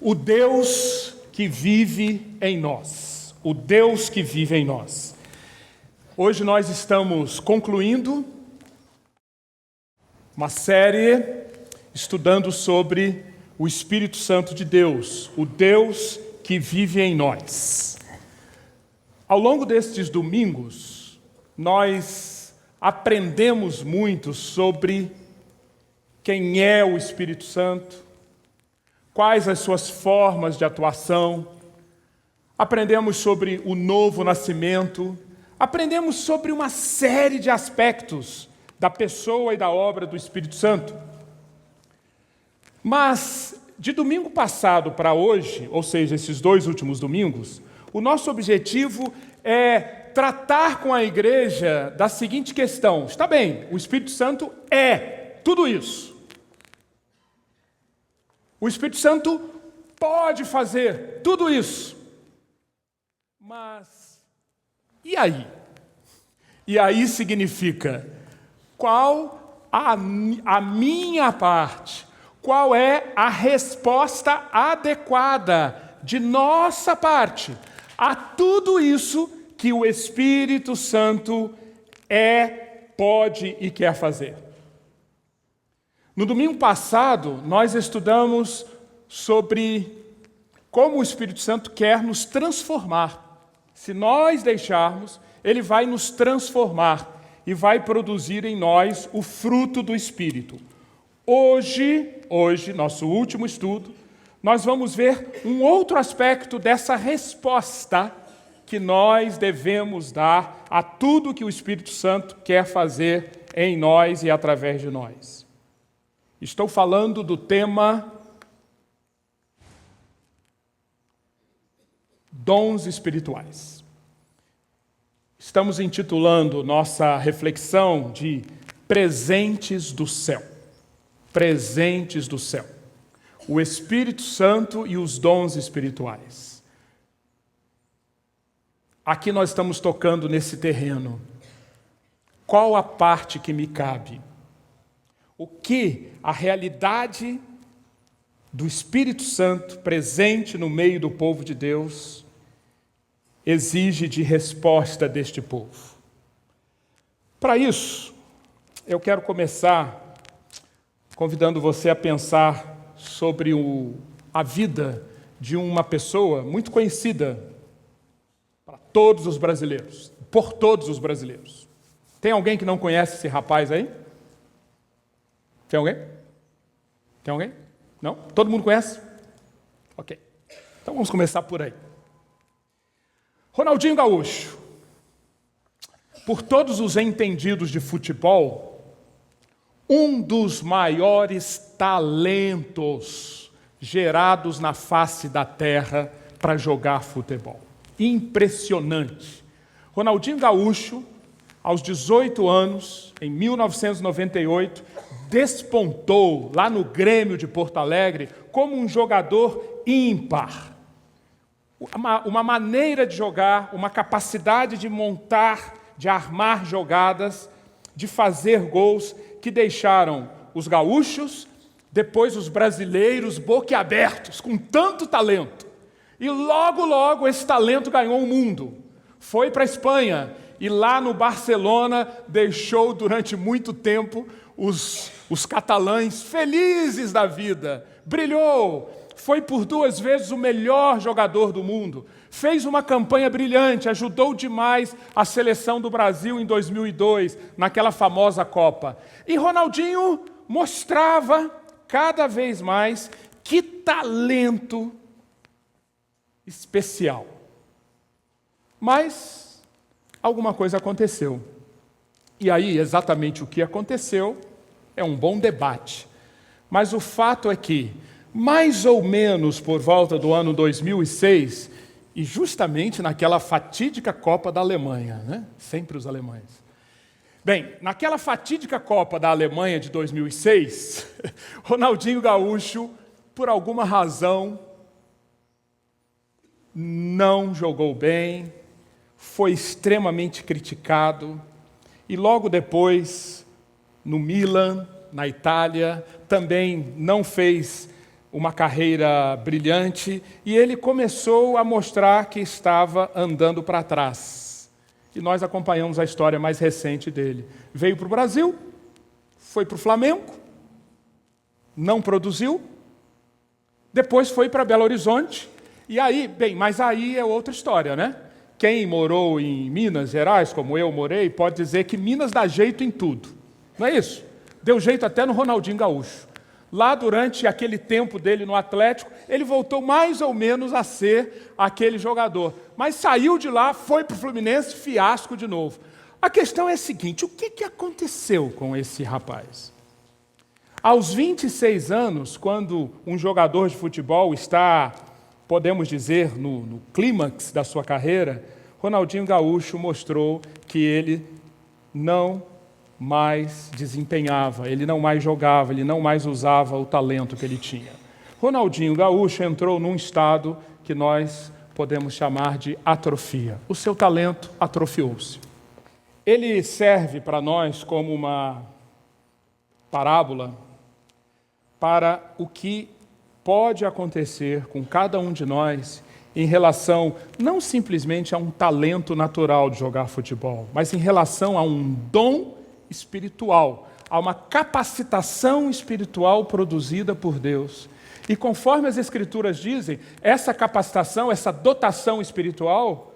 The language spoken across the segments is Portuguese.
O Deus que vive em nós. O Deus que vive em nós. Hoje nós estamos concluindo uma série estudando sobre o Espírito Santo de Deus, o Deus que vive em nós. Ao longo destes domingos, nós aprendemos muito sobre quem é o Espírito Santo, quais as suas formas de atuação, aprendemos sobre o novo nascimento, aprendemos sobre uma série de aspectos da pessoa e da obra do Espírito Santo. Mas, de domingo passado para hoje, ou seja, esses 2 últimos domingos, o nosso objetivo é tratar com a igreja da seguinte questão: está bem, o Espírito Santo é tudo isso. O Espírito Santo pode fazer tudo isso. Mas, e aí? E aí significa, qual a minha parte? Qual é a resposta adequada de nossa parte a tudo isso que o Espírito Santo pode e quer fazer? No domingo passado, nós estudamos sobre como o Espírito Santo quer nos transformar. Se nós deixarmos, ele vai nos transformar e vai produzir em nós o fruto do Espírito. Hoje, nosso último estudo, nós vamos ver um outro aspecto dessa resposta que nós devemos dar a tudo que o Espírito Santo quer fazer em nós e através de nós. Estou falando do tema dons espirituais. Estamos intitulando nossa reflexão de Presentes do Céu. Presentes do céu. O Espírito Santo e os dons espirituais. Aqui nós estamos tocando nesse terreno. Qual a parte que me cabe? O que a realidade do Espírito Santo presente no meio do povo de Deus exige de resposta deste povo? Para isso, eu quero começar convidando você a pensar sobre a vida de uma pessoa muito conhecida para todos os brasileiros, por todos os brasileiros. Tem alguém que não conhece esse rapaz aí? Tem alguém? Tem alguém? Não? Todo mundo conhece? Ok. Então vamos começar por aí. Ronaldinho Gaúcho. Por todos os entendidos de futebol, um dos maiores talentos gerados na face da terra para jogar futebol. Impressionante. Ronaldinho Gaúcho, aos 18 anos, em 1998, despontou lá no Grêmio de Porto Alegre como um jogador ímpar. Uma maneira de jogar, uma capacidade de montar, de armar jogadas, de fazer gols que deixaram os gaúchos, depois os brasileiros boquiabertos, com tanto talento. E logo, logo esse talento ganhou o mundo. Foi para a Espanha e lá no Barcelona deixou durante muito tempo os catalães felizes da vida. Brilhou, foi por 2 vezes o melhor jogador do mundo. Fez uma campanha brilhante, ajudou demais a seleção do Brasil em 2002, naquela famosa Copa. E Ronaldinho mostrava cada vez mais que talento especial. Mas alguma coisa aconteceu. E aí, exatamente o que aconteceu é um bom debate. Mas o fato é que, mais ou menos por volta do ano 2006, e justamente naquela fatídica Copa da Alemanha, né? Sempre os alemães. Bem, naquela fatídica Copa da Alemanha de 2006, Ronaldinho Gaúcho, por alguma razão, não jogou bem, foi extremamente criticado, e logo depois, no Milan, na Itália, também não fez uma carreira brilhante, e ele começou a mostrar que estava andando para trás. E nós acompanhamos a história mais recente dele. Veio para o Brasil, foi para o Flamengo, não produziu, depois foi para Belo Horizonte, e aí, mas aí é outra história, né? Quem morou em Minas Gerais, como eu morei, pode dizer que Minas dá jeito em tudo. Não é isso? Deu jeito até no Ronaldinho Gaúcho. Lá, durante aquele tempo dele no Atlético, ele voltou mais ou menos a ser aquele jogador. Mas saiu de lá, foi para o Fluminense, fiasco de novo. A questão é a seguinte: o que aconteceu com esse rapaz? Aos 26 anos, quando um jogador de futebol está, podemos dizer, no clímax da sua carreira, Ronaldinho Gaúcho mostrou que ele não mais desempenhava, ele não mais jogava, ele não mais usava o talento que ele tinha. Ronaldinho Gaúcho entrou num estado que nós podemos chamar de atrofia. O seu talento atrofiou-se. Ele serve para nós como uma parábola para o que pode acontecer com cada um de nós em relação não simplesmente a um talento natural de jogar futebol, mas em relação a um dom espiritual, a uma capacitação espiritual produzida por Deus. E conforme as Escrituras dizem, essa capacitação, essa dotação espiritual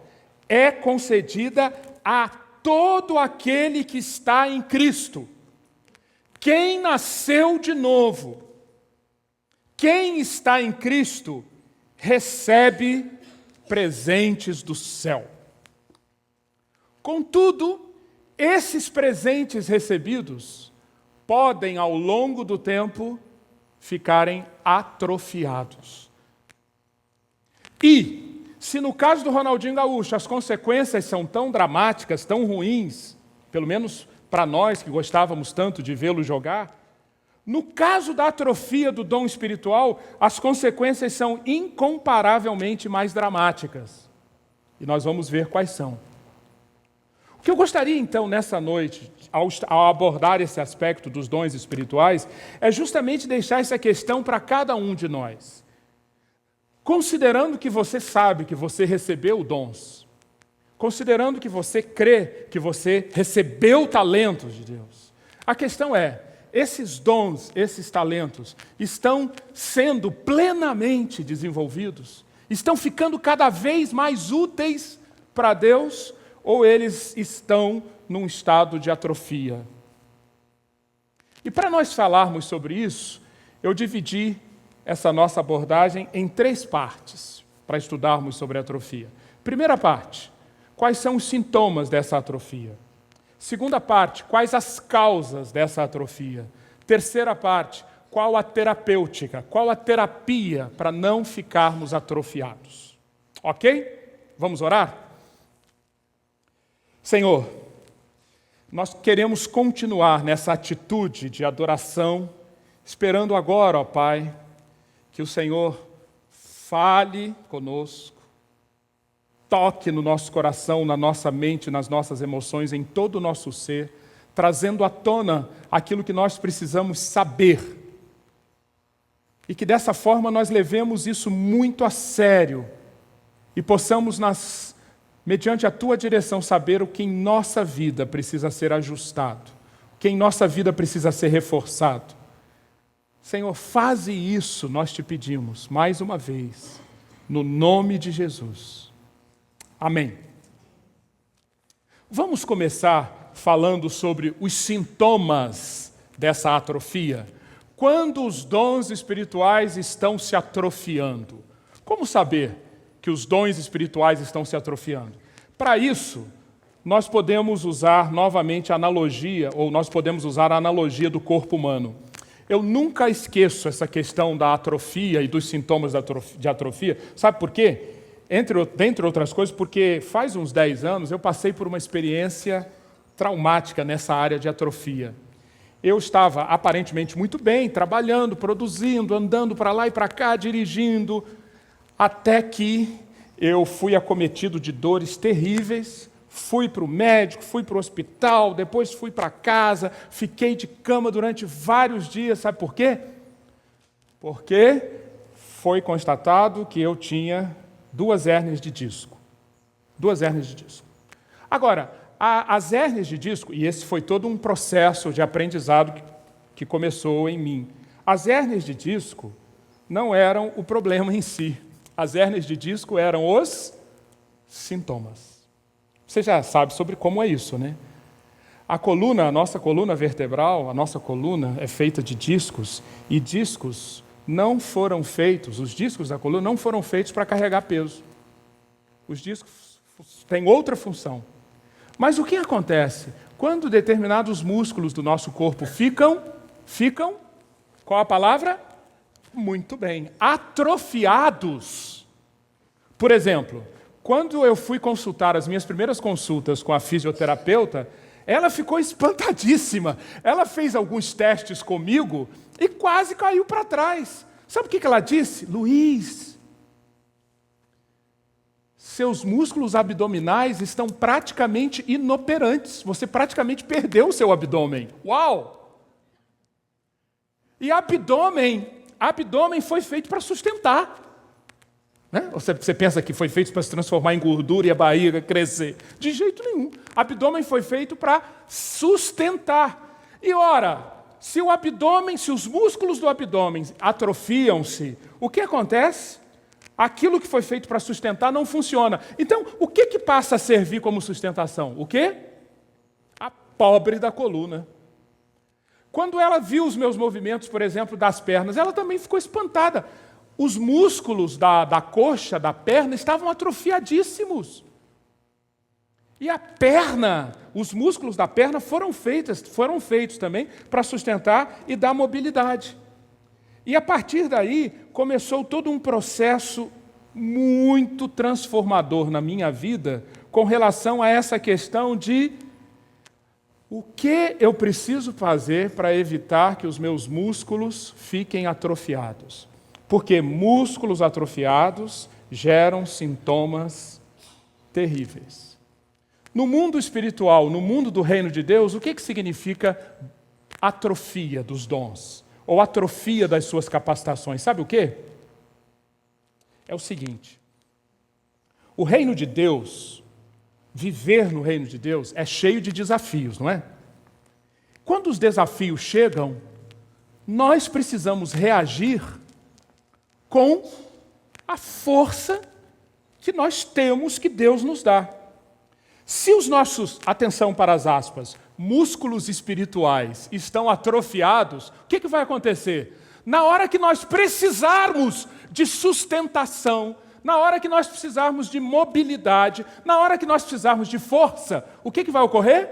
é concedida a todo aquele que está em Cristo. Quem nasceu de novo, quem está em Cristo, recebe presentes do céu. Contudo, esses presentes recebidos podem, ao longo do tempo, ficarem atrofiados. E, se no caso do Ronaldinho Gaúcho as consequências são tão dramáticas, tão ruins, pelo menos para nós que gostávamos tanto de vê-lo jogar, no caso da atrofia do dom espiritual, as consequências são incomparavelmente mais dramáticas. E nós vamos ver quais são. O que eu gostaria, então, nessa noite, ao abordar esse aspecto dos dons espirituais, é justamente deixar essa questão para cada um de nós. Considerando que você sabe que você recebeu dons, considerando que você crê que você recebeu talentos de Deus, a questão é, esses dons, esses talentos, estão sendo plenamente desenvolvidos? Estão ficando cada vez mais úteis para Deus? Ou eles estão num estado de atrofia? E para nós falarmos sobre isso, eu dividi essa nossa abordagem em 3 partes, para estudarmos sobre a atrofia. Primeira parte, quais são os sintomas dessa atrofia? Segunda parte, quais as causas dessa atrofia? Terceira parte, qual a terapêutica, qual a terapia para não ficarmos atrofiados? Ok? Vamos orar? Senhor, nós queremos continuar nessa atitude de adoração, esperando agora, ó Pai, que o Senhor fale conosco, toque no nosso coração, na nossa mente, nas nossas emoções, em todo o nosso ser, trazendo à tona aquilo que nós precisamos saber. E que dessa forma nós levemos isso muito a sério e possamos, mediante a Tua direção, saber o que em nossa vida precisa ser ajustado, o que em nossa vida precisa ser reforçado. Senhor, faze isso, nós te pedimos, mais uma vez, no nome de Jesus. Amém. Vamos começar falando sobre os sintomas dessa atrofia. Quando os dons espirituais estão se atrofiando? Como saber que os dons espirituais estão se atrofiando? Para isso, nós podemos usar novamente a analogia, ou nós podemos usar a analogia do corpo humano. Eu nunca esqueço essa questão da atrofia e dos sintomas de atrofia. Sabe por quê? Dentre outras coisas, porque faz uns 10 anos eu passei por uma experiência traumática nessa área de atrofia. Eu estava aparentemente muito bem, trabalhando, produzindo, andando para lá e para cá, dirigindo, até que eu fui acometido de dores terríveis, fui para o médico, fui para o hospital, depois fui para casa, fiquei de cama durante vários dias. Sabe por quê? Porque foi constatado que eu tinha 2 hérnias de disco. 2 hérnias de disco. Agora, as hérnias de disco, e esse foi todo um processo de aprendizado que começou em mim. As hérnias de disco não eram o problema em si. As hérnias de disco eram os sintomas. Você já sabe sobre como é isso, né? A nossa coluna vertebral, a nossa coluna é feita de discos, e discos não foram feitos, os discos da coluna não foram feitos para carregar peso. Os discos têm outra função. Mas o que acontece? Quando determinados músculos do nosso corpo ficam, qual a palavra? Muito bem, atrofiados. Por exemplo, quando eu fui consultar as minhas primeiras consultas com a fisioterapeuta, ela ficou espantadíssima. Ela fez alguns testes comigo e quase caiu para trás. Sabe o que ela disse? Luiz, seus músculos abdominais estão praticamente inoperantes. Você praticamente perdeu o seu abdômen. Uau! E abdômen foi feito para sustentar. Né? Você pensa que foi feito para se transformar em gordura e a barriga crescer? De jeito nenhum. Abdômen foi feito para sustentar. E ora, se os músculos do abdômen atrofiam-se, o que acontece? Aquilo que foi feito para sustentar não funciona. Então, o que passa a servir como sustentação? O quê? A pobre da coluna. Quando ela viu os meus movimentos, por exemplo, das pernas, ela também ficou espantada. Os músculos da coxa, da perna, estavam atrofiadíssimos. E a perna, os músculos da perna foram feitos também para sustentar e dar mobilidade. E a partir daí, começou todo um processo muito transformador na minha vida com relação a essa questão de o que eu preciso fazer para evitar que os meus músculos fiquem atrofiados. Porque músculos atrofiados geram sintomas terríveis. No mundo espiritual, no mundo do reino de Deus, o que significa atrofia dos dons? Ou atrofia das suas capacitações? Sabe o quê? É o seguinte: o reino de Deus, viver no reino de Deus, é cheio de desafios, não é? Quando os desafios chegam, nós precisamos reagir com a força que nós temos, que Deus nos dá. Se os nossos, atenção para as aspas, músculos espirituais estão atrofiados, o que vai acontecer? Na hora que nós precisarmos de sustentação, na hora que nós precisarmos de mobilidade, na hora que nós precisarmos de força, o que vai ocorrer?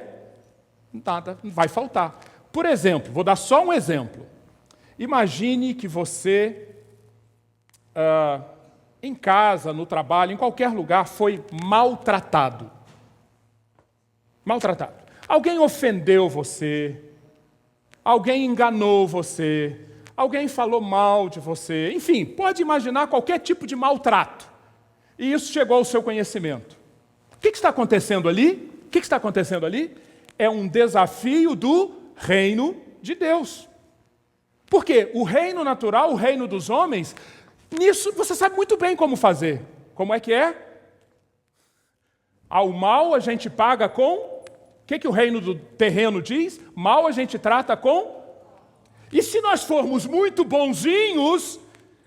Nada, vai faltar. Por exemplo, vou dar só um exemplo. Imagine que você, em casa, no trabalho, em qualquer lugar, foi maltratado. Maltratado. Alguém ofendeu você, alguém enganou você, alguém falou mal de você, enfim, pode imaginar qualquer tipo de maltrato. E isso chegou ao seu conhecimento. O que está acontecendo ali? O que está acontecendo ali? É um desafio do reino de Deus. Porque o reino natural, o reino dos homens, nisso você sabe muito bem como fazer. Como é que é? Ao mal a gente paga com... O que o reino do terreno diz? Mal a gente trata com... E se nós formos muito bonzinhos,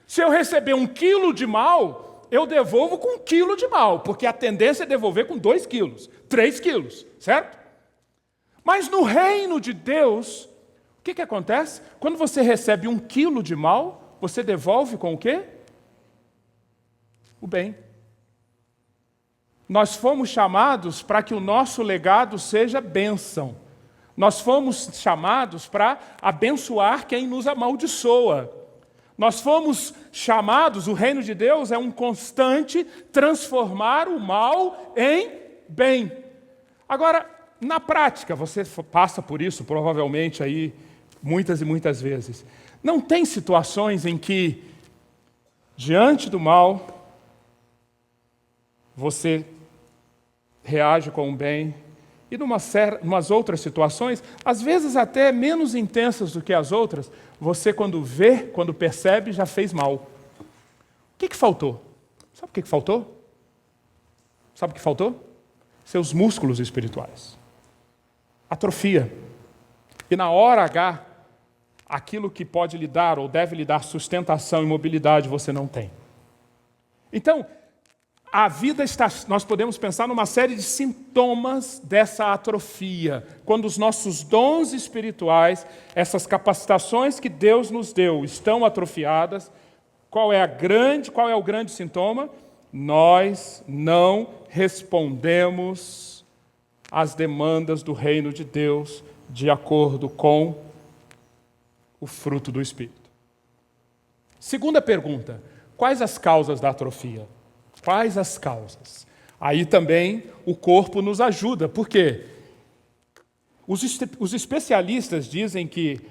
se eu receber 1 quilo de mal, eu devolvo com 1 quilo de mal, porque a tendência é devolver com 2 quilos, 3 quilos, certo? Mas no reino de Deus, o que acontece? Quando você recebe 1 quilo de mal, você devolve com o quê? O bem. Nós fomos chamados para que o nosso legado seja bênção. Nós fomos chamados para abençoar quem nos amaldiçoa. Nós fomos chamados, o reino de Deus é um constante transformar o mal em bem. Agora, na prática, você passa por isso provavelmente aí muitas e muitas vezes. Não tem situações em que, diante do mal, você reage com o bem, e umas outras situações, às vezes até menos intensas do que as outras, você quando vê, quando percebe, já fez mal. O que faltou? Sabe o que faltou? Sabe o que faltou? Seus músculos espirituais. Atrofia. E na hora H, aquilo que pode lhe dar ou deve lhe dar sustentação e mobilidade, você não tem. Então, a vida está... Nós podemos pensar numa série de sintomas dessa atrofia. Quando os nossos dons espirituais, essas capacitações que Deus nos deu, estão atrofiadas, qual é o grande sintoma? Nós não respondemos às demandas do reino de Deus de acordo com o fruto do Espírito. Segunda pergunta: quais as causas da atrofia? Quais as causas? Aí também o corpo nos ajuda. Por quê? Os especialistas dizem que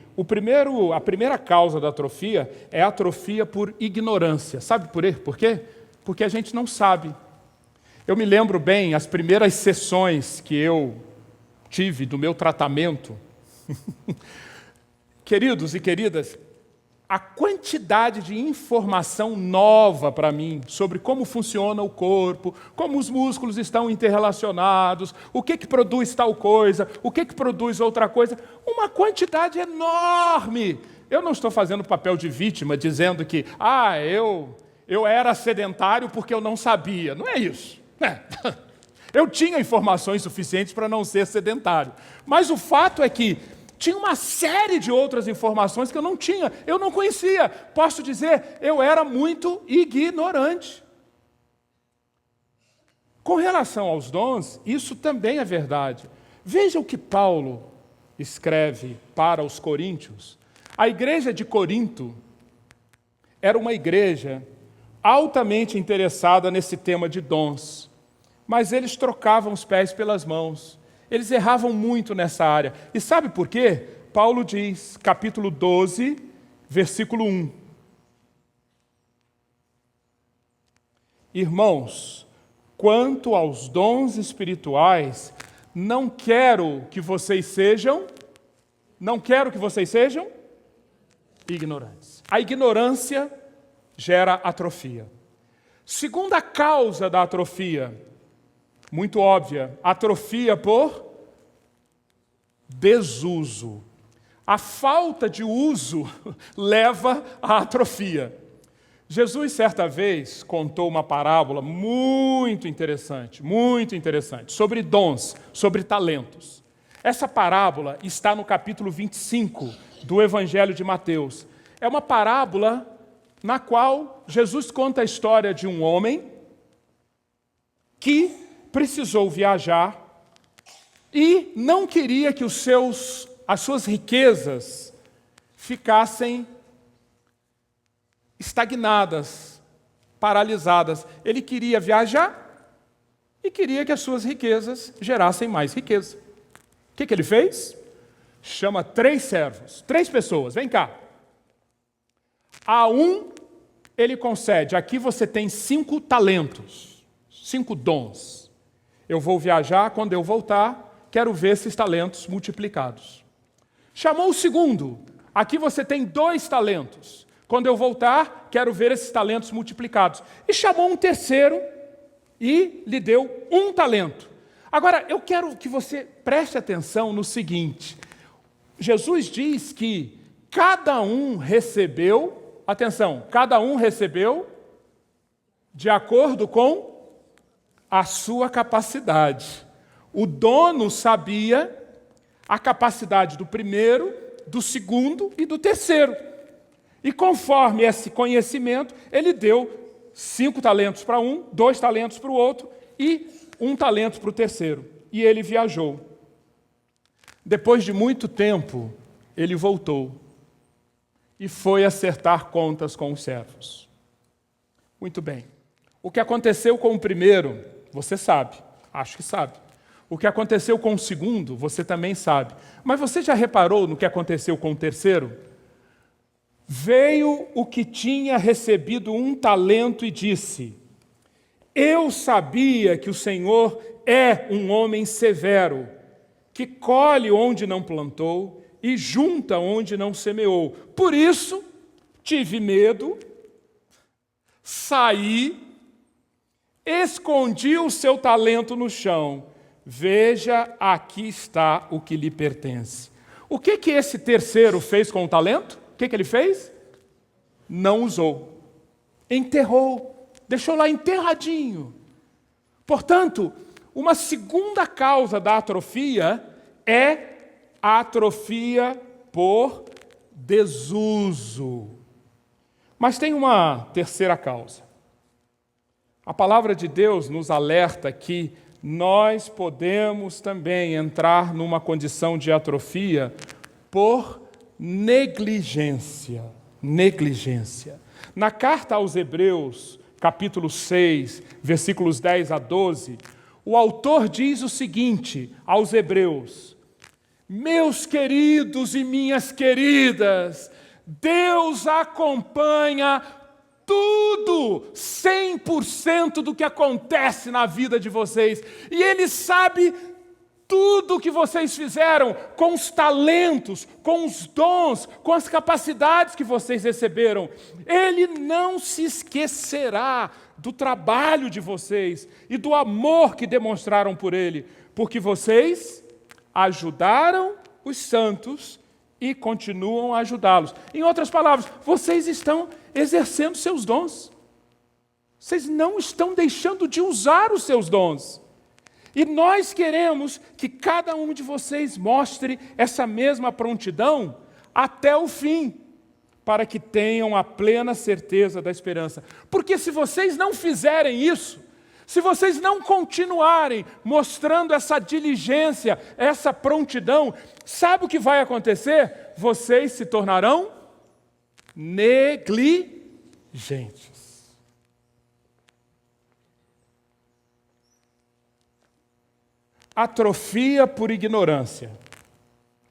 a primeira causa da atrofia é a atrofia por ignorância. Sabe por quê? Porque a gente não sabe. Eu me lembro bem, as primeiras sessões que eu tive do meu tratamento, queridos e queridas, a quantidade de informação nova para mim sobre como funciona o corpo, como os músculos estão interrelacionados, o que produz tal coisa, o que produz outra coisa, uma quantidade enorme. Eu não estou fazendo papel de vítima dizendo que eu era sedentário porque eu não sabia. Não é isso. Eu tinha informações suficientes para não ser sedentário. Mas o fato é que tinha uma série de outras informações que eu não tinha, eu não conhecia. Posso dizer, eu era muito ignorante. Com relação aos dons, isso também é verdade. Veja o que Paulo escreve para os coríntios. A igreja de Corinto era uma igreja altamente interessada nesse tema de dons, mas eles trocavam os pés pelas mãos. Eles erravam muito nessa área. E sabe por quê? Paulo diz, capítulo 12, versículo 1. Irmãos, quanto aos dons espirituais, não quero que vocês sejam ignorantes. A ignorância gera atrofia. Segunda causa da atrofia, muito óbvia, atrofia por desuso. A falta de uso leva à atrofia. Jesus, certa vez, contou uma parábola muito interessante, sobre dons, sobre talentos. Essa parábola está no capítulo 25 do Evangelho de Mateus. É uma parábola na qual Jesus conta a história de um homem que precisou viajar e não queria que as suas riquezas ficassem estagnadas, paralisadas. Ele queria viajar e queria que as suas riquezas gerassem mais riqueza. O que ele fez? Chama 3 servos, 3 pessoas, vem cá. A um, ele concede, aqui você tem 5 talentos, 5 dons. Eu vou viajar, quando eu voltar, quero ver esses talentos multiplicados. Chamou o segundo, aqui você tem 2 talentos. Quando eu voltar, quero ver esses talentos multiplicados. E chamou um terceiro e lhe deu 1 talento. Agora, eu quero que você preste atenção no seguinte. Jesus diz que cada um recebeu, atenção, cada um recebeu de acordo com a sua capacidade. O dono sabia a capacidade do primeiro, do segundo e do terceiro. E conforme esse conhecimento, ele deu 5 talentos para um, 2 talentos para o outro e 1 talento para o terceiro. E ele viajou. Depois de muito tempo, ele voltou e foi acertar contas com os servos. Muito bem. O que aconteceu com o primeiro, você sabe, acho que sabe. O que aconteceu com o segundo, você também sabe. Mas você já reparou no que aconteceu com o terceiro? Veio o que tinha recebido 1 talento e disse: eu sabia que o Senhor é um homem severo, que colhe onde não plantou e junta onde não semeou. Por isso, tive medo, saí, escondi o seu talento no chão. Veja, aqui está o que lhe pertence. O que esse terceiro fez com o talento? O que ele fez? Não usou. Enterrou. Deixou lá enterradinho. Portanto, uma segunda causa da atrofia é a atrofia por desuso. Mas tem uma terceira causa. A palavra de Deus nos alerta que nós podemos também entrar numa condição de atrofia por negligência. Negligência. Na carta aos Hebreus, capítulo 6, versículos 10 a 12, o autor diz o seguinte aos Hebreus: meus queridos e minhas queridas, Deus acompanha tudo, 100% do que acontece na vida de vocês. E Ele sabe tudo o que vocês fizeram com os talentos, com os dons, com as capacidades que vocês receberam. Ele não se esquecerá do trabalho de vocês e do amor que demonstraram por Ele, porque vocês ajudaram os santos e continuam a ajudá-los. Em outras palavras, vocês estão exercendo seus dons. Vocês não estão deixando de usar os seus dons. E nós queremos que cada um de vocês mostre essa mesma prontidão até o fim, para que tenham a plena certeza da esperança. Porque se vocês não fizerem isso, se vocês não continuarem mostrando essa diligência, essa prontidão, sabe o que vai acontecer? Vocês se tornarão negligentes. Atrofia por ignorância.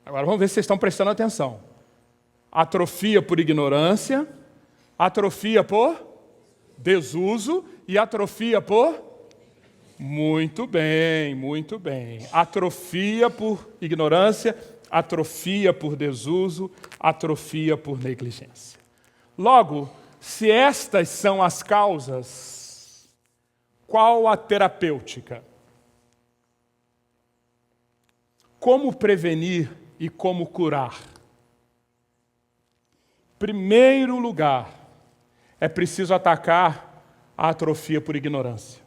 Agora vamos ver se vocês estão prestando atenção. Atrofia por ignorância, atrofia por desuso e atrofia por... Muito bem, muito bem. Atrofia por ignorância, atrofia por desuso, atrofia por negligência. Logo, se estas são as causas, qual a terapêutica? Como prevenir e como curar? Primeiro lugar, é preciso atacar a atrofia por ignorância.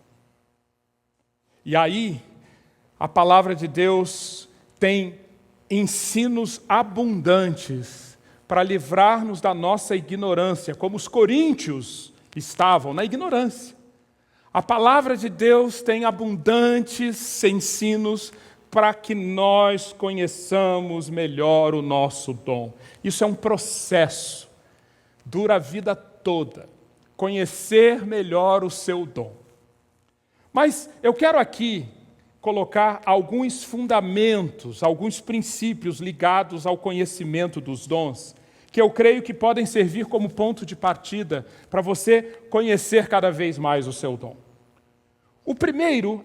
E aí, a palavra de Deus tem ensinos abundantes para livrar-nos da nossa ignorância, como os coríntios estavam na ignorância. A palavra de Deus tem abundantes ensinos para que nós conheçamos melhor o nosso dom. Isso é um processo, dura a vida toda, conhecer melhor o seu dom. Mas eu quero aqui colocar alguns fundamentos, alguns princípios ligados ao conhecimento dos dons, que eu creio que podem servir como ponto de partida para você conhecer cada vez mais o seu dom.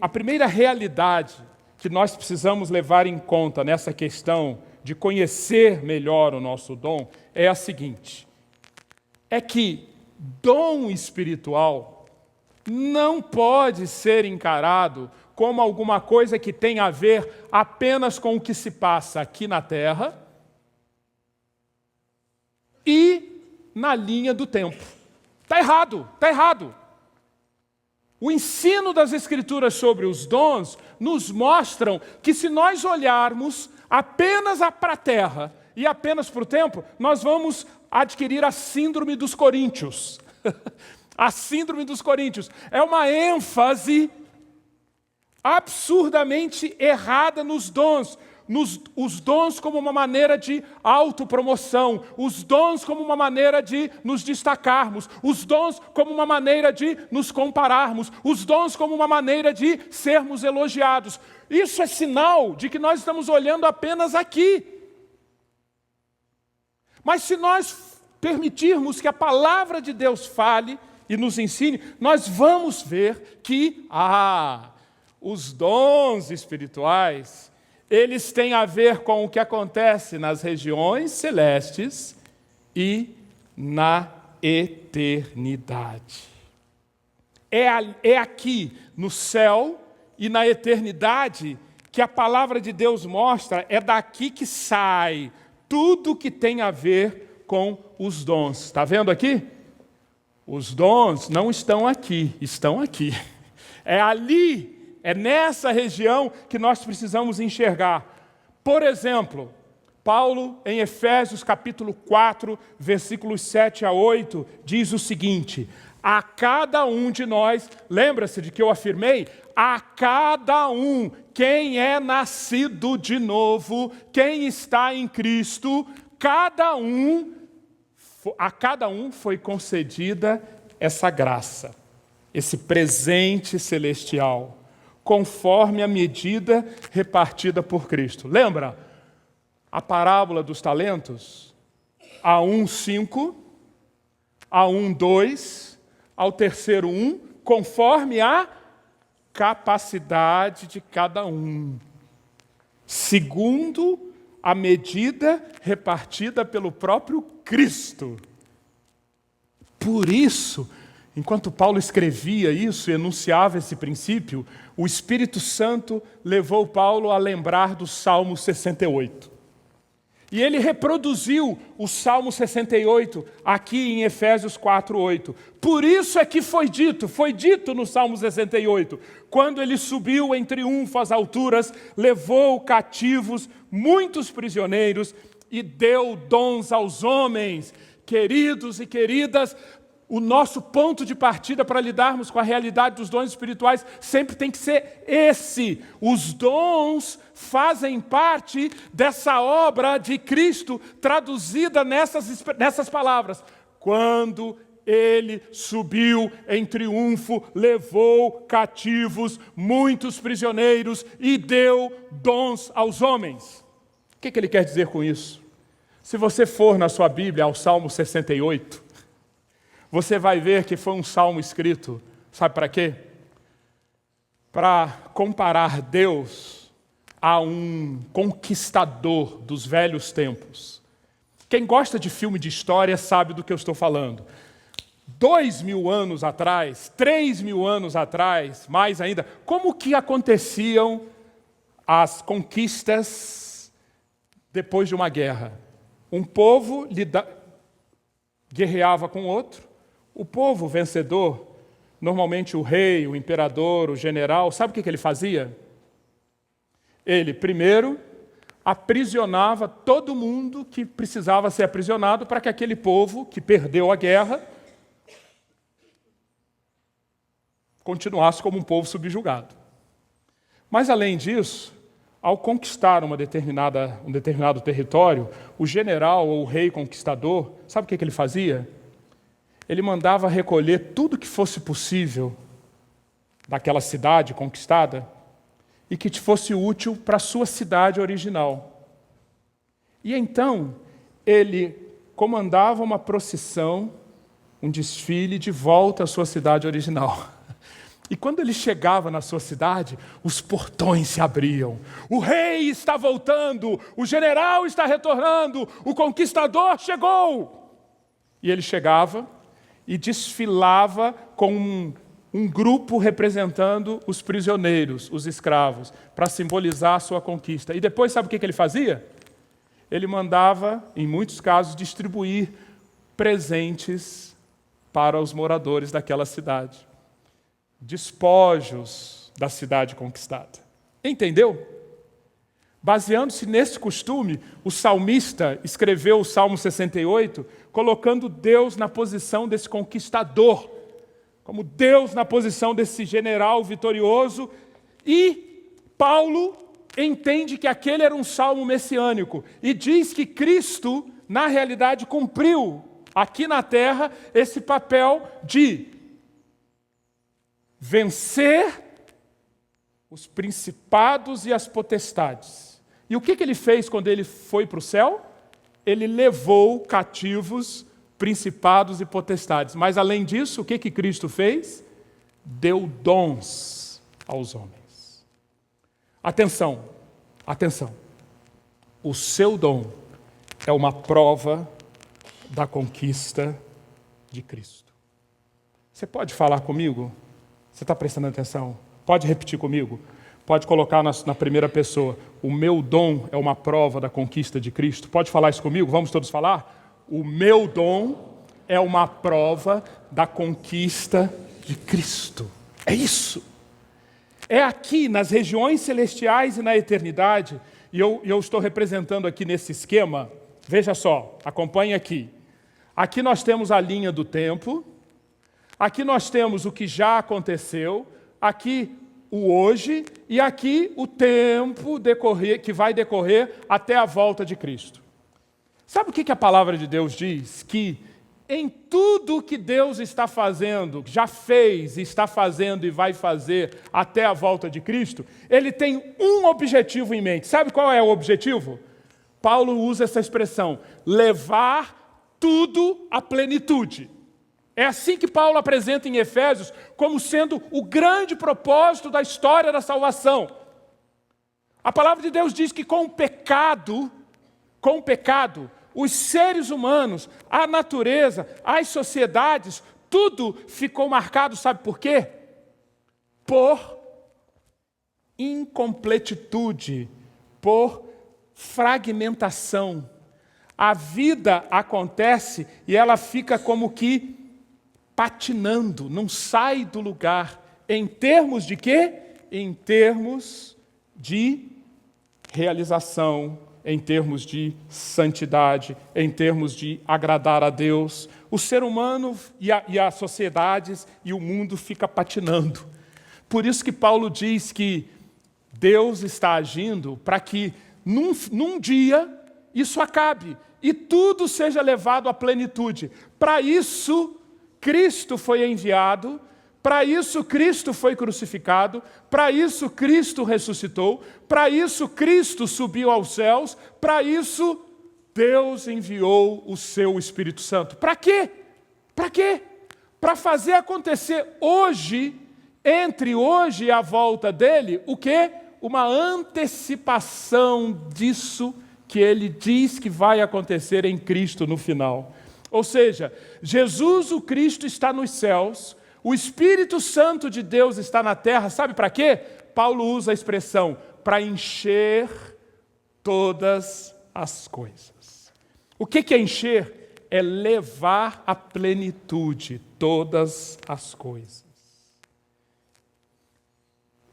A primeira realidade que nós precisamos levar em conta nessa questão de conhecer melhor o nosso dom é a seguinte: é que dom espiritual não pode ser encarado como alguma coisa que tem a ver apenas com o que se passa aqui na Terra e na linha do tempo. Está errado, está errado. O ensino das Escrituras sobre os dons nos mostram que se nós olharmos apenas para a Terra e apenas para o tempo, nós vamos adquirir a síndrome dos coríntios. A síndrome dos coríntios é uma ênfase absurdamente errada nos dons. Os dons como uma maneira de autopromoção, os dons como uma maneira de nos destacarmos, os dons como uma maneira de nos compararmos, os dons como uma maneira de sermos elogiados. Isso é sinal de que nós estamos olhando apenas aqui. Mas se nós permitirmos que a palavra de Deus fale e nos ensine, nós vamos ver que os dons espirituais, eles têm a ver com o que acontece nas regiões celestes e na eternidade. É aqui, no céu e na eternidade, que a palavra de Deus mostra, é daqui que sai tudo que tem a ver com os dons. Está vendo aqui? Os dons não estão aqui, estão aqui. É ali, é nessa região que nós precisamos enxergar. Por exemplo, Paulo, em Efésios capítulo 4, versículos 7 a 8, diz o seguinte: a cada um de nós, lembra-se de que eu afirmei? A cada um, quem é nascido de novo, quem está em Cristo, a cada um foi concedida essa graça, esse presente celestial, conforme a medida repartida por Cristo. Lembra a parábola dos talentos? A um 5, a um 2, ao terceiro 1, conforme a capacidade de cada um, segundo a medida repartida pelo próprio Cristo. Por isso, enquanto Paulo escrevia isso e enunciava esse princípio, o Espírito Santo levou Paulo a lembrar do Salmo 68. E ele reproduziu o Salmo 68 aqui em Efésios 4:8. Por isso é que foi dito no Salmo 68, quando ele subiu em triunfo às alturas, levou cativos muitos prisioneiros e deu dons aos homens. Queridos e queridas, o nosso ponto de partida para lidarmos com a realidade dos dons espirituais sempre tem que ser esse. Os dons fazem parte dessa obra de Cristo traduzida nessas palavras. Quando ele subiu em triunfo, levou cativos muitos prisioneiros e deu dons aos homens. O que ele quer dizer com isso? Se você for na sua Bíblia ao Salmo 68, você vai ver que foi um salmo escrito, sabe para quê? Para comparar Deus a um conquistador dos velhos tempos. Quem gosta de filme de história sabe do que eu estou falando. 2.000 anos atrás, 3.000 anos atrás, mais ainda, como que aconteciam as conquistas depois de uma guerra? Um povo guerreava com outro. O povo vencedor, normalmente o rei, o imperador, o general, sabe o que ele fazia? Ele, primeiro, aprisionava todo mundo que precisava ser aprisionado para que aquele povo que perdeu a guerra continuasse como um povo subjugado. Mas, além disso, ao conquistar um determinado território, o general ou o rei conquistador, sabe o que ele fazia? Ele mandava recolher tudo que fosse possível daquela cidade conquistada e que fosse útil para a sua cidade original. E então, ele comandava uma procissão, um desfile de volta à sua cidade original. E quando ele chegava na sua cidade, os portões se abriam. O rei está voltando, o general está retornando, o conquistador chegou. E ele chegava e desfilava com um grupo representando os prisioneiros, os escravos, para simbolizar a sua conquista. E depois, sabe o que ele fazia? Ele mandava, em muitos casos, distribuir presentes para os moradores daquela cidade. Despojos da cidade conquistada. Entendeu? Baseando-se nesse costume, o salmista escreveu o Salmo 68, colocando Deus na posição desse conquistador, como Deus na posição desse general vitorioso, e Paulo entende que aquele era um salmo messiânico, e diz que Cristo, na realidade, cumpriu aqui na terra esse papel de vencer os principados e as potestades. E o que ele fez quando ele foi para o céu? Ele levou cativos, principados e potestades. Mas, além disso, o que Cristo fez? Deu dons aos homens. Atenção, atenção. O seu dom é uma prova da conquista de Cristo. Você pode falar comigo? Você está prestando atenção? Pode repetir comigo? Pode colocar na primeira pessoa. O meu dom é uma prova da conquista de Cristo. Pode falar isso comigo? Vamos todos falar? O meu dom é uma prova da conquista de Cristo. É isso. É aqui, nas regiões celestiais e na eternidade, e eu estou representando aqui nesse esquema, veja só, acompanhe aqui. Aqui nós temos a linha do tempo, aqui nós temos o que já aconteceu, aqui o hoje, e aqui o tempo que vai decorrer até a volta de Cristo. Sabe o que a palavra de Deus diz? Que em tudo que Deus está fazendo, já fez, está fazendo e vai fazer até a volta de Cristo, Ele tem um objetivo em mente. Sabe qual é o objetivo? Paulo usa essa expressão, levar tudo à plenitude. É assim que Paulo apresenta em Efésios como sendo o grande propósito da história da salvação. A palavra de Deus diz que com o pecado, os seres humanos, a natureza, as sociedades, tudo ficou marcado, sabe por quê? Por incompletitude, por fragmentação. A vida acontece e ela fica como que patinando, não sai do lugar. Em termos de quê? Em termos de realização, em termos de santidade, em termos de agradar a Deus. O ser humano e as sociedades e o mundo fica patinando. Por isso que Paulo diz que Deus está agindo para que num dia isso acabe e tudo seja levado à plenitude. Para isso, Cristo foi enviado, para isso Cristo foi crucificado, para isso Cristo ressuscitou, para isso Cristo subiu aos céus, para isso Deus enviou o seu Espírito Santo. Para quê? Para quê? Para fazer acontecer hoje, entre hoje e a volta dele, o quê? Uma antecipação disso que ele diz que vai acontecer em Cristo no final. Ou seja, Jesus, o Cristo, está nos céus, o Espírito Santo de Deus está na terra, sabe para quê? Paulo usa a expressão, para encher todas as coisas. O que é encher? É levar à plenitude todas as coisas.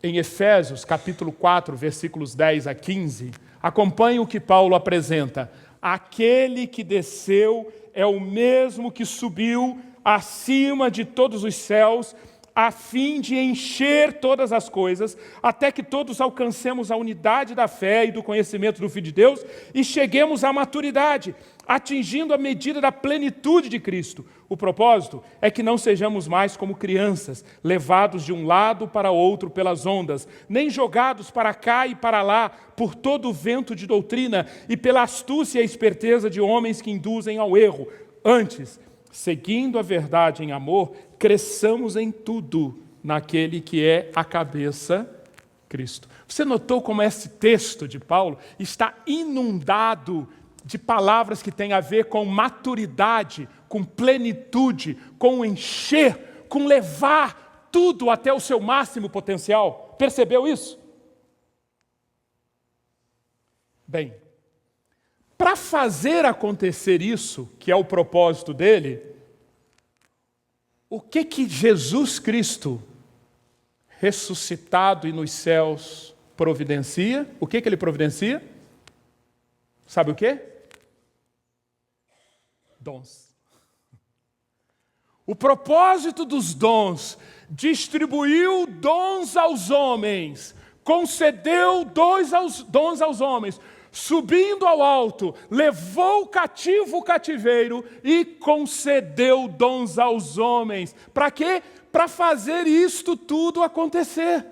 Em Efésios, capítulo 4, versículos 10 a 15, acompanhe o que Paulo apresenta. Aquele que desceu é o mesmo que subiu acima de todos os céus, a fim de encher todas as coisas, até que todos alcancemos a unidade da fé e do conhecimento do Filho de Deus e cheguemos à maturidade, atingindo a medida da plenitude de Cristo. O propósito é que não sejamos mais como crianças, levados de um lado para outro pelas ondas, nem jogados para cá e para lá por todo o vento de doutrina e pela astúcia e esperteza de homens que induzem ao erro. Antes, seguindo a verdade em amor, cresçamos em tudo naquele que é a cabeça, Cristo. Você notou como esse texto de Paulo está inundado de palavras que têm a ver com maturidade, com plenitude, com encher, com levar tudo até o seu máximo potencial? Percebeu isso? Bem, para fazer acontecer isso, que é o propósito dele, o que Jesus Cristo, ressuscitado e nos céus, providencia? O que ele providencia? Sabe o quê? Dons. O propósito dos dons, distribuiu dons aos homens, concedeu dons aos homens, subindo ao alto, levou cativo o cativeiro e concedeu dons aos homens. Para quê? Para fazer isto tudo acontecer.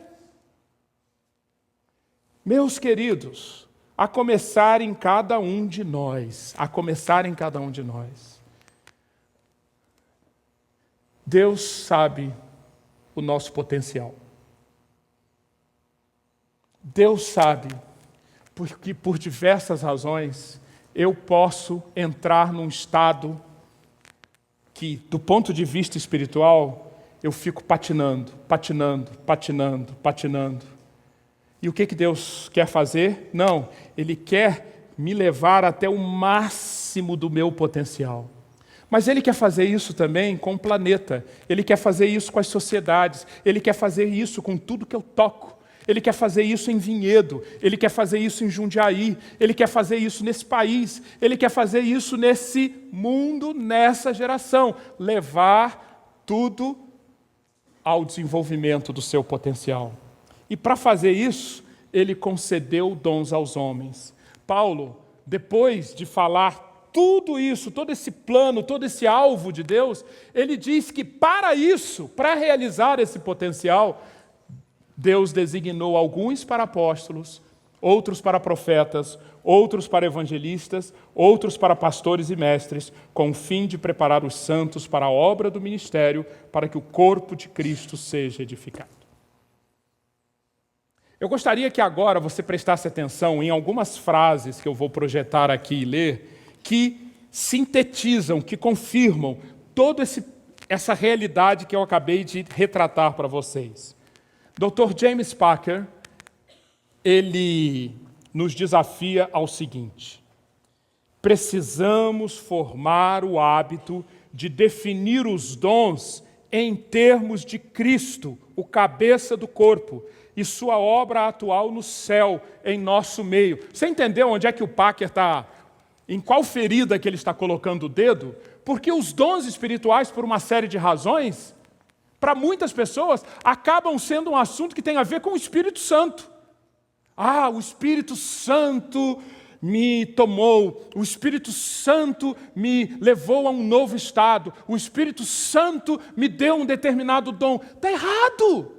Meus queridos, a começar em cada um de nós, Deus sabe o nosso potencial. Deus sabe, porque por diversas razões eu posso entrar num estado que, do ponto de vista espiritual, eu fico patinando. E o que Deus quer fazer? Não, Ele quer me levar até o máximo do meu potencial. Mas Ele quer fazer isso também com o planeta. Ele quer fazer isso com as sociedades. Ele quer fazer isso com tudo que eu toco. Ele quer fazer isso em Vinhedo. Ele quer fazer isso em Jundiaí. Ele quer fazer isso nesse país. Ele quer fazer isso nesse mundo, nessa geração. Levar tudo ao desenvolvimento do seu potencial. E para fazer isso, Ele concedeu dons aos homens. Paulo, depois de falar tudo isso, todo esse plano, todo esse alvo de Deus, ele diz que para isso, para realizar esse potencial, Deus designou alguns para apóstolos, outros para profetas, outros para evangelistas, outros para pastores e mestres, com o fim de preparar os santos para a obra do ministério, para que o corpo de Cristo seja edificado. Eu gostaria que agora você prestasse atenção em algumas frases que eu vou projetar aqui e ler, que sintetizam, que confirmam toda essa realidade que eu acabei de retratar para vocês. Dr. James Packer, ele nos desafia ao seguinte: precisamos formar o hábito de definir os dons em termos de Cristo, o cabeça do corpo, e sua obra atual no céu, em nosso meio. Você entendeu onde é que o Packer está, em qual ferida que ele está colocando o dedo? Porque os dons espirituais, por uma série de razões, para muitas pessoas, acabam sendo um assunto que tem a ver com o Espírito Santo. Ah, o Espírito Santo me tomou, o Espírito Santo me levou a um novo estado, o Espírito Santo me deu um determinado dom. Está errado!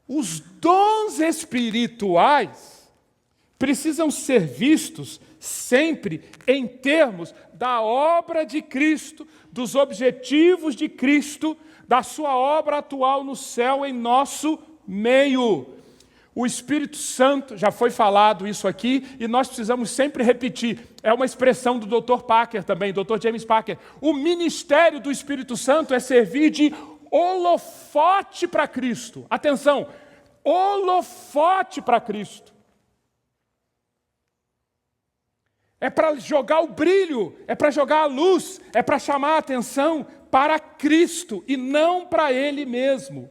Os dons espirituais precisam ser vistos sempre em termos da obra de Cristo, dos objetivos de Cristo, da sua obra atual no céu em nosso meio. O Espírito Santo, já foi falado isso aqui, e nós precisamos sempre repetir, é uma expressão do Dr. Packer também, Dr. James Packer. O ministério do Espírito Santo é servir de holofote para Cristo. Atenção, holofote para Cristo. É para jogar o brilho, é para jogar a luz, é para chamar a atenção para Cristo e não para Ele mesmo.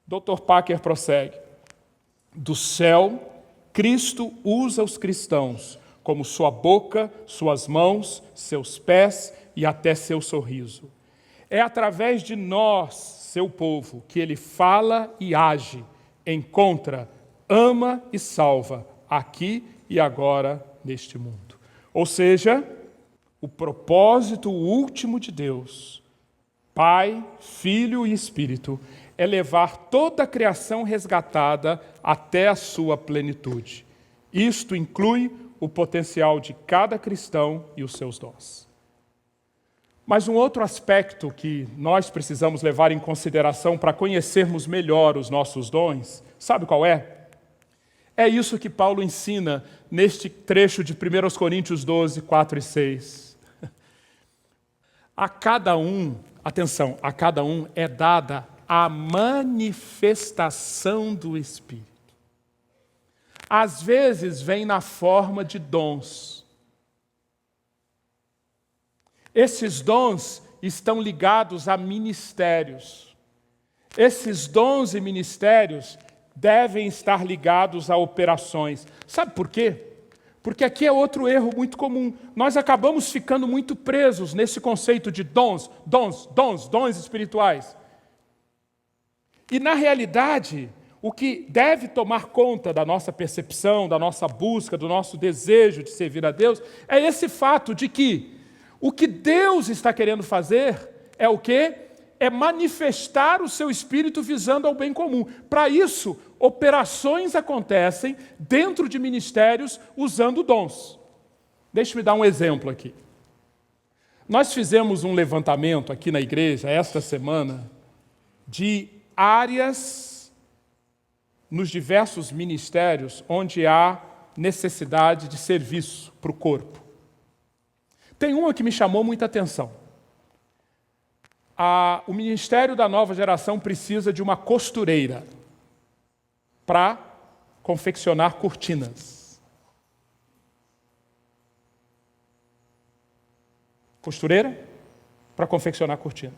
Dr. Packer prossegue. Do céu, Cristo usa os cristãos como sua boca, suas mãos, seus pés e até seu sorriso. É através de nós, seu povo, que Ele fala e age, encontra, ama e salva, aqui e agora neste mundo. Ou seja, o propósito último de Deus, Pai, Filho e Espírito, é levar toda a criação resgatada até a sua plenitude. Isto inclui o potencial de cada cristão e os seus dons. Mas um outro aspecto que nós precisamos levar em consideração para conhecermos melhor os nossos dons, sabe qual é? É isso que Paulo ensina neste trecho de 1 Coríntios 12, 4 e 6. A cada um, atenção, a cada um é dada a manifestação do Espírito. Às vezes vem na forma de dons. Esses dons estão ligados a ministérios. Esses dons e ministérios devem estar ligados a operações. Sabe por quê? Porque aqui é outro erro muito comum. Nós acabamos ficando muito presos nesse conceito de dons espirituais. E, na realidade, o que deve tomar conta da nossa percepção, da nossa busca, do nosso desejo de servir a Deus, é esse fato de que o que Deus está querendo fazer é o quê? É manifestar o seu Espírito visando ao bem comum. Para isso, operações acontecem dentro de ministérios usando dons. Deixe-me dar um exemplo aqui. Nós fizemos um levantamento aqui na igreja, esta semana, de áreas nos diversos ministérios onde há necessidade de serviço para o corpo. Tem uma que me chamou muita atenção. O ministério da nova geração precisa de uma costureira para confeccionar cortinas. Costureira para confeccionar cortina.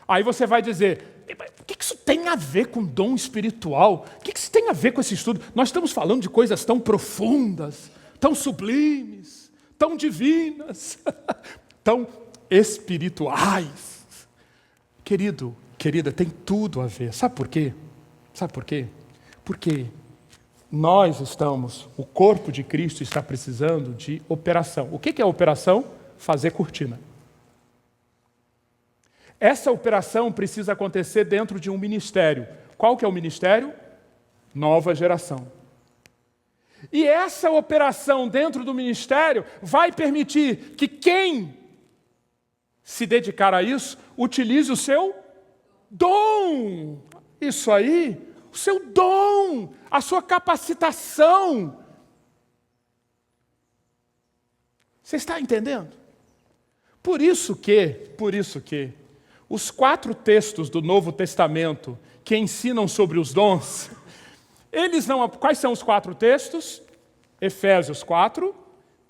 Aí você vai dizer, o que isso tem a ver com dom espiritual? O que isso tem a ver com esse estudo? Nós estamos falando de coisas tão profundas, tão sublimes, tão divinas, tão espirituais. Querido, querida, tem tudo a ver. Sabe por quê? Sabe por quê? Porque o corpo de Cristo está precisando de operação. O que é operação? Fazer cortina. Essa operação precisa acontecer dentro de um ministério. Qual que é o ministério? Nova geração. E essa operação dentro do ministério vai permitir que quem se dedicar a isso, utilize o seu dom. Isso aí, o seu dom, a sua capacitação. Você está entendendo? Por isso que, os 4 textos do Novo Testamento que ensinam sobre os dons, quais são os 4 textos? Efésios 4,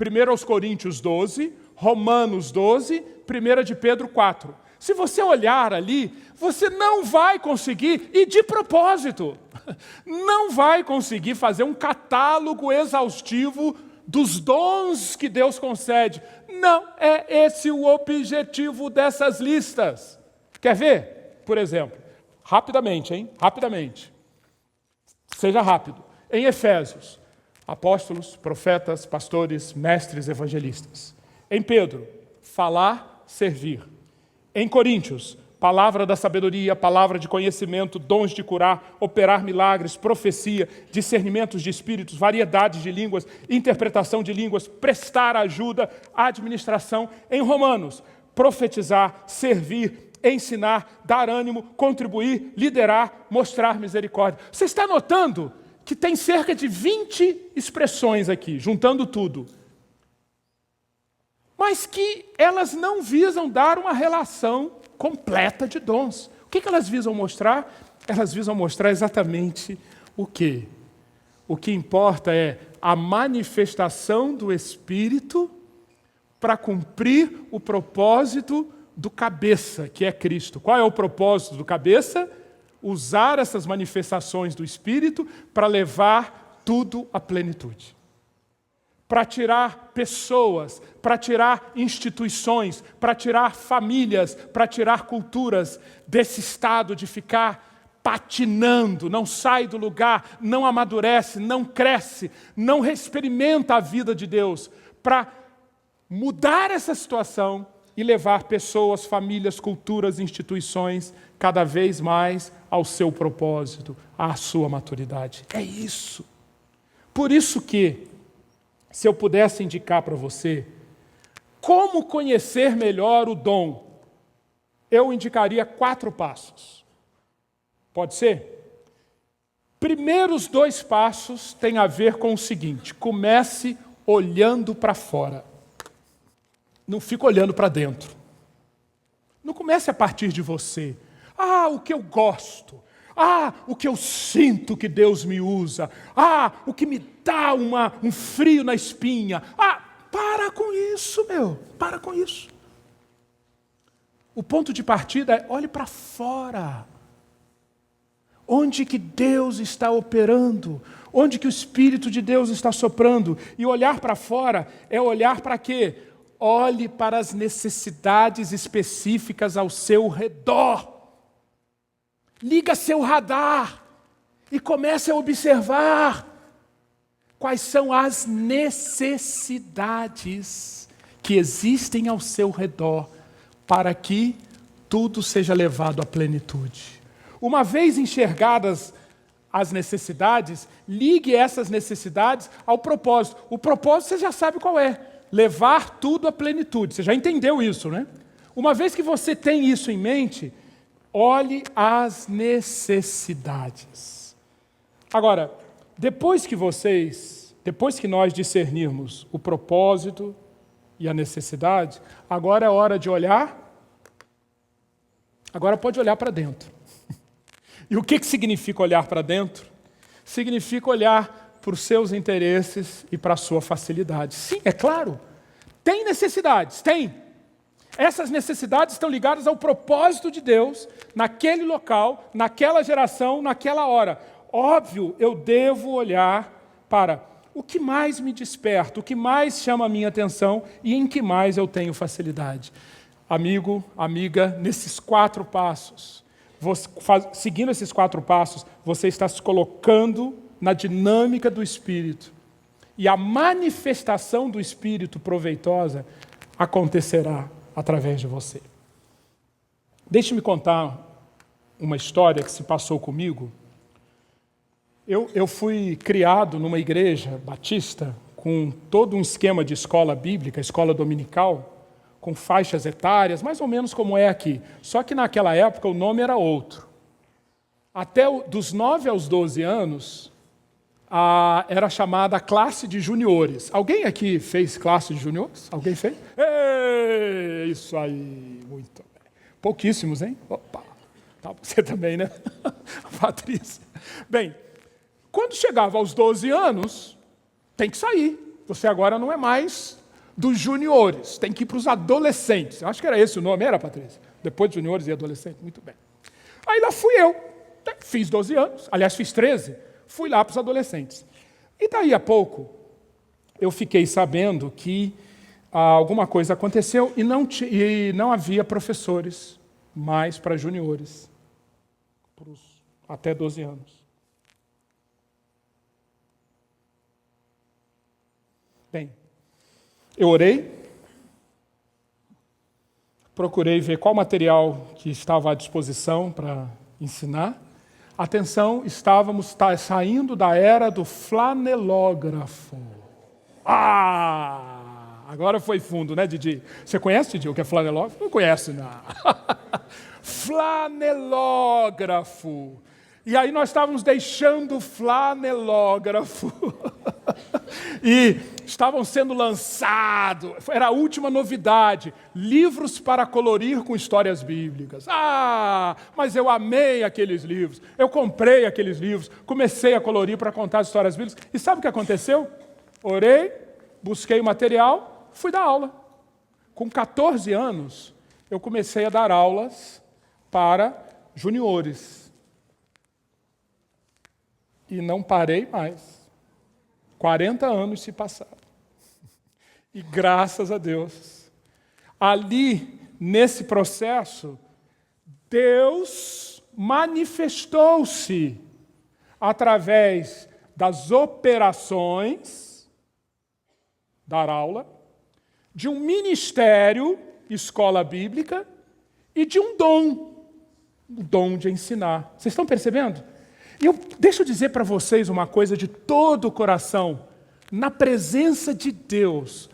1 Coríntios 12, Romanos 12, 1 de Pedro 4. Se você olhar ali, você não vai conseguir, e de propósito, não vai conseguir fazer um catálogo exaustivo dos dons que Deus concede. Não é esse o objetivo dessas listas. Quer ver? Por exemplo, rapidamente, rapidamente. Seja rápido. Em Efésios, apóstolos, profetas, pastores, mestres, evangelistas. Em Pedro, falar, servir. Em Coríntios, palavra da sabedoria, palavra de conhecimento, dons de curar, operar milagres, profecia, discernimentos de espíritos, variedades de línguas, interpretação de línguas, prestar ajuda, administração. Em Romanos, profetizar, servir, ensinar, dar ânimo, contribuir, liderar, mostrar misericórdia. Você está notando que tem cerca de 20 expressões aqui, juntando tudo, mas que elas não visam dar uma relação completa de dons. O que elas visam mostrar? Elas visam mostrar exatamente o quê? O que importa é a manifestação do Espírito para cumprir o propósito do cabeça, que é Cristo. Qual é o propósito do cabeça? Usar essas manifestações do Espírito para levar tudo à plenitude. Para tirar pessoas, para tirar instituições, para tirar famílias, para tirar culturas desse estado de ficar patinando, não sai do lugar, não amadurece, não cresce, não experimenta a vida de Deus, para mudar essa situação e levar pessoas, famílias, culturas, instituições cada vez mais ao seu propósito, à sua maturidade. É isso. Por isso que, se eu pudesse indicar para você como conhecer melhor o dom, eu indicaria 4 passos. Pode ser? Primeiros 2 passos têm a ver com o seguinte: comece olhando para fora. Não fique olhando para dentro. Não comece a partir de você. O que eu gosto. O que eu sinto que Deus me usa. O que me dá um frio na espinha. Para com isso, meu. Para com isso. O ponto de partida é: olhe para fora. Onde que Deus está operando? Onde que o Espírito de Deus está soprando? E olhar para fora é olhar para quê? Olhe para as necessidades específicas ao seu redor. Liga seu radar e comece a observar quais são as necessidades que existem ao seu redor para que tudo seja levado à plenitude. Uma vez enxergadas as necessidades, ligue essas necessidades ao propósito. O propósito você já sabe qual é: levar tudo à plenitude. Você já entendeu isso, né? Uma vez que você tem isso em mente, olhe as necessidades. Agora, depois que vocês depois que nós discernirmos o propósito e a necessidade, agora é hora de olhar. Agora pode olhar para dentro. E o que significa olhar para dentro? Significa olhar para os seus interesses e para a sua facilidade. Sim, é claro. Tem necessidades, tem. Essas necessidades estão ligadas ao propósito de Deus naquele local, naquela geração, naquela hora. Óbvio, eu devo olhar para o que mais me desperta, o que mais chama a minha atenção e em que mais eu tenho facilidade. Amigo, amiga, nesses 4 passos, seguindo esses 4 passos, você está se colocando na dinâmica do Espírito. E a manifestação do Espírito proveitosa acontecerá através de você. Deixe-me contar uma história que se passou comigo. Eu fui criado numa igreja batista com todo um esquema de escola bíblica, escola dominical, com faixas etárias, mais ou menos como é aqui. Só que naquela época o nome era outro. Até dos 9 aos 12 anos, era chamada classe de juniores. Alguém aqui fez classe de juniores? Alguém fez? Ei, isso aí, muito bem. Pouquíssimos, hein? Opa, tá, você também, né? Patrícia. Bem, quando chegava aos 12 anos, tem que sair. Você agora não é mais dos juniores, tem que ir para os adolescentes. Eu acho que era esse o nome, era, Patrícia? Depois de juniores e adolescentes, muito bem. Aí lá fui eu, fiz 12 anos, aliás, fiz 13, fui lá para os adolescentes. E daí a pouco, eu fiquei sabendo que alguma coisa aconteceu e não havia professores mais para juniores, até 12 anos. Bem, eu orei, procurei ver qual material que estava à disposição para ensinar. Atenção, estávamos saindo da era do flanelógrafo. Agora foi fundo, né, Didi? Você conhece, Didi, o que é flanelógrafo? Não conhece, não. Flanelógrafo. E aí nós estávamos deixando o flanelógrafo. E estavam sendo lançados, era a última novidade, livros para colorir com histórias bíblicas. Mas eu amei aqueles livros, eu comprei aqueles livros, comecei a colorir para contar as histórias bíblicas. E sabe o que aconteceu? Orei, busquei o material, fui dar aula. Com 14 anos, eu comecei a dar aulas para juniores. E não parei mais. 40 anos se passaram. E graças a Deus, ali, nesse processo, Deus manifestou-se através das operações, dar aula, de um ministério, escola bíblica, e de um dom, o dom de ensinar. Vocês estão percebendo? E deixa eu dizer para vocês uma coisa de todo o coração. Na presença de Deus,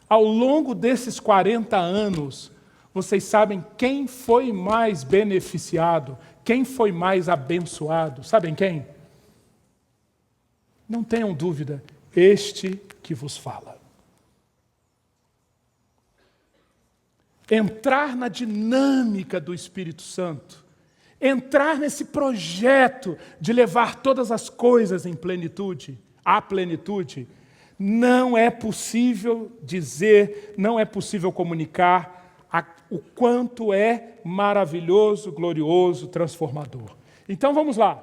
ao longo desses 40 anos, vocês sabem quem foi mais beneficiado, quem foi mais abençoado. Sabem quem? Não tenham dúvida, este que vos fala. Entrar na dinâmica do Espírito Santo, entrar nesse projeto de levar todas as coisas em plenitude, à plenitude, não é possível dizer, não é possível comunicar o quanto é maravilhoso, glorioso, transformador. Então vamos lá.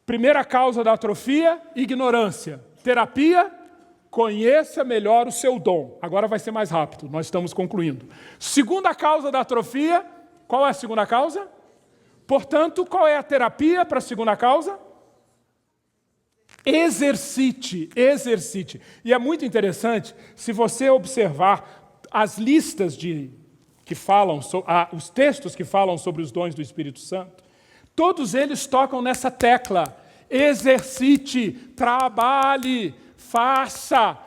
Primeira causa da atrofia, ignorância. Terapia, conheça melhor o seu dom. Agora vai ser mais rápido, nós estamos concluindo. Segunda causa da atrofia, qual é a segunda causa? Portanto, qual é a terapia para a segunda causa? Exercite, exercite. E é muito interessante, se você observar as listas que falam, os textos que falam sobre os dons do Espírito Santo, todos eles tocam nessa tecla. Exercite, trabalhe, faça.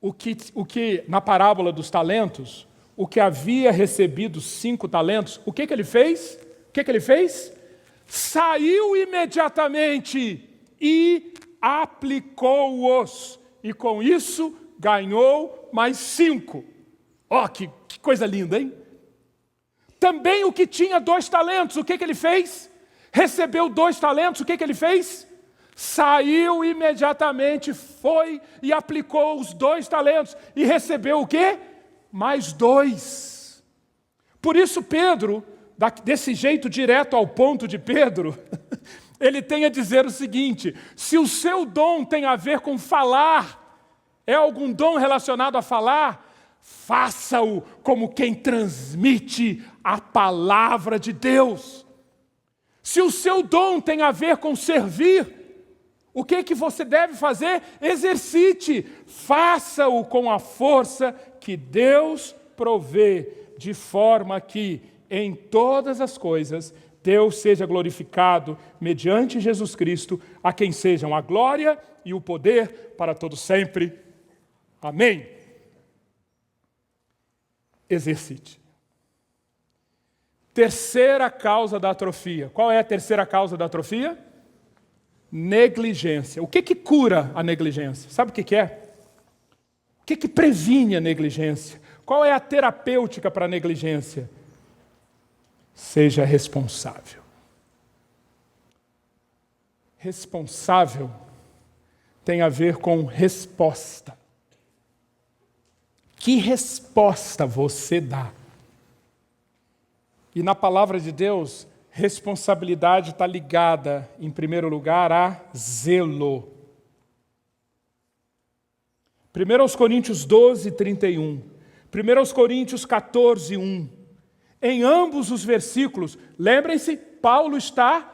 O que na parábola dos talentos, o que havia recebido 5 talentos, o que ele fez? O que ele fez? Saiu imediatamente e aplicou-os. E com isso ganhou mais 5. Que coisa linda, hein? Também o que tinha 2 talentos, o que ele fez? Recebeu 2 talentos, o que ele fez? Saiu imediatamente, foi e aplicou os 2 talentos. E recebeu o quê? Mais 2. Por isso Pedro, desse jeito direto ao ponto de Pedro, ele tem a dizer o seguinte: se o seu dom tem a ver com falar, é algum dom relacionado a falar, faça-o como quem transmite a palavra de Deus. Se o seu dom tem a ver com servir, o que você deve fazer? Exercite, faça-o com a força que Deus provê, de forma que em todas as coisas Deus seja glorificado mediante Jesus Cristo, a quem sejam a glória e o poder para todos sempre. Amém. Exercite. Terceira causa da atrofia. Qual é a terceira causa da atrofia? Negligência. O que cura a negligência? Sabe o que é? O que previne a negligência? Qual é a terapêutica para a negligência? Seja responsável. Responsável tem a ver com resposta. Que resposta você dá? E na palavra de Deus, responsabilidade está ligada, em primeiro lugar, a zelo. 1 Coríntios 12, 31. 1 Coríntios 14, 1. Em ambos os versículos, lembrem-se, Paulo está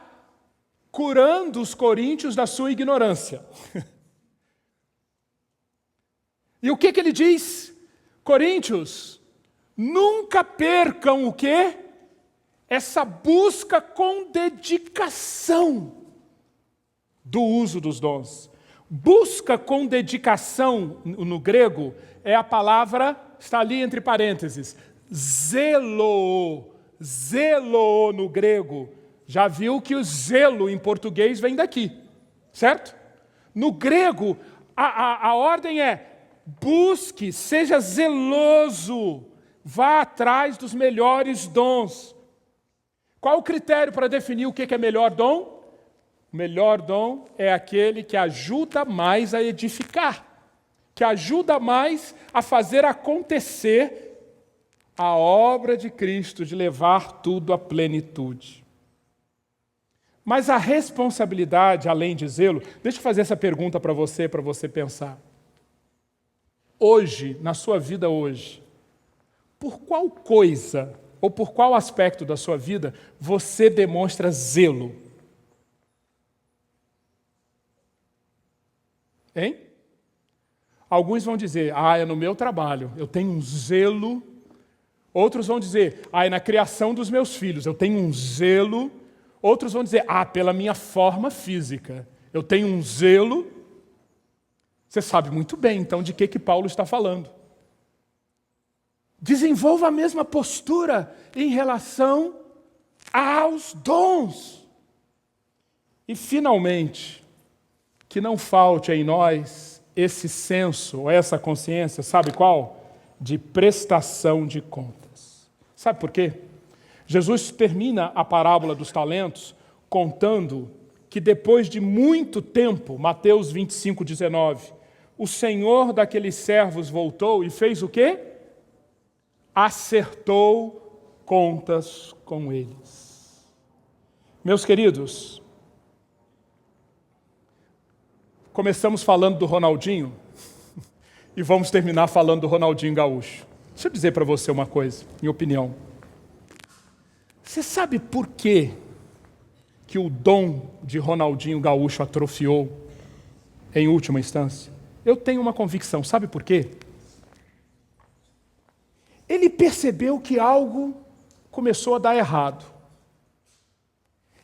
curando os coríntios da sua ignorância. E o que ele diz? Coríntios, nunca percam o quê? Essa busca com dedicação do uso dos dons. Busca com dedicação, no grego, é a palavra, está ali entre parênteses, zelo. Zelo no grego. Já viu que o zelo em português vem daqui, certo? No grego, a ordem é: busque, seja zeloso, vá atrás dos melhores dons. Qual o critério para definir o que é melhor dom? O melhor dom é aquele que ajuda mais a edificar, que ajuda mais a fazer acontecer a obra de Cristo, de levar tudo à plenitude. Mas a responsabilidade, além de zelo, deixa eu fazer essa pergunta para você pensar. Hoje, na sua vida hoje, por qual coisa ou por qual aspecto da sua vida você demonstra zelo? Hein? Alguns vão dizer, é no meu trabalho, eu tenho um zelo. Outros vão dizer, é na criação dos meus filhos, eu tenho um zelo. Outros vão dizer, pela minha forma física, eu tenho um zelo. Você sabe muito bem, então, de que Paulo está falando. Desenvolva a mesma postura em relação aos dons. E, finalmente, que não falte em nós esse senso, ou essa consciência, sabe qual? De prestação de contas. Sabe por quê? Jesus termina a parábola dos talentos contando que depois de muito tempo, Mateus 25, 19, o Senhor daqueles servos voltou e fez o quê? Acertou contas com eles. Meus queridos, começamos falando do Ronaldinho e vamos terminar falando do Ronaldinho Gaúcho. Deixa eu dizer para você uma coisa, minha opinião. Você sabe por quê que o dom de Ronaldinho Gaúcho atrofiou em última instância? Eu tenho uma convicção, sabe por quê? Ele percebeu que algo começou a dar errado.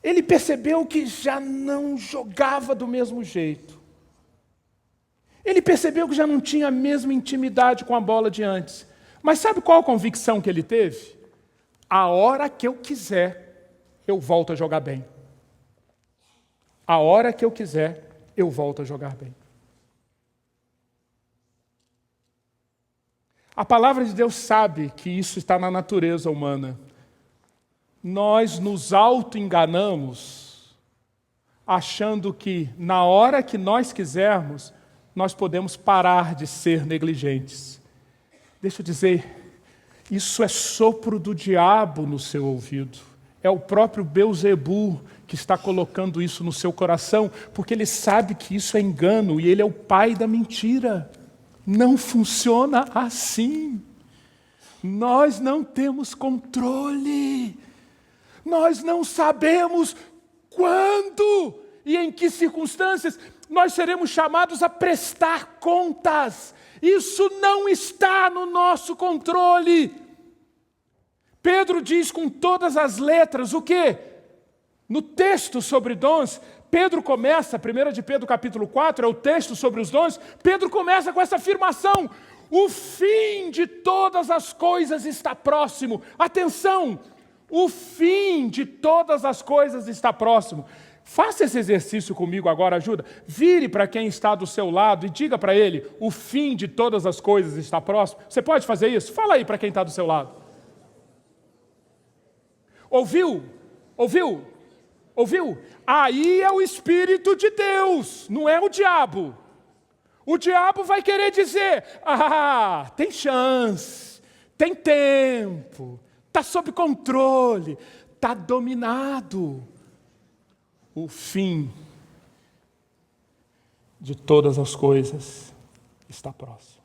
Ele percebeu que já não jogava do mesmo jeito. Ele percebeu que já não tinha a mesma intimidade com a bola de antes. Mas sabe qual a convicção que ele teve? A hora que eu quiser, eu volto a jogar bem. A hora que eu quiser, eu volto a jogar bem. A palavra de Deus sabe que isso está na natureza humana. Nós nos auto-enganamos, achando que na hora que nós quisermos, nós podemos parar de ser negligentes. Deixa eu dizer, isso é sopro do diabo no seu ouvido. É o próprio Belzebu que está colocando isso no seu coração, porque ele sabe que isso é engano e ele é o pai da mentira. Não funciona assim. Nós não temos controle. Nós não sabemos quando e em que circunstâncias nós seremos chamados a prestar contas. Isso não está no nosso controle. Pedro diz com todas as letras o quê? No texto sobre dons, Pedro começa, 1 de Pedro capítulo 4, é o texto sobre os dons, Pedro começa com essa afirmação: o fim de todas as coisas está próximo. Atenção, o fim de todas as coisas está próximo. Faça esse exercício comigo agora, ajuda. Vire para quem está do seu lado e diga para ele: o fim de todas as coisas está próximo. Você pode fazer isso? Fala aí para quem está do seu lado. Ouviu? Ouviu? Ouviu? Aí é o Espírito de Deus, não é o diabo. O diabo vai querer dizer: tem chance, tem tempo, está sob controle, está dominado. O fim de todas as coisas está próximo.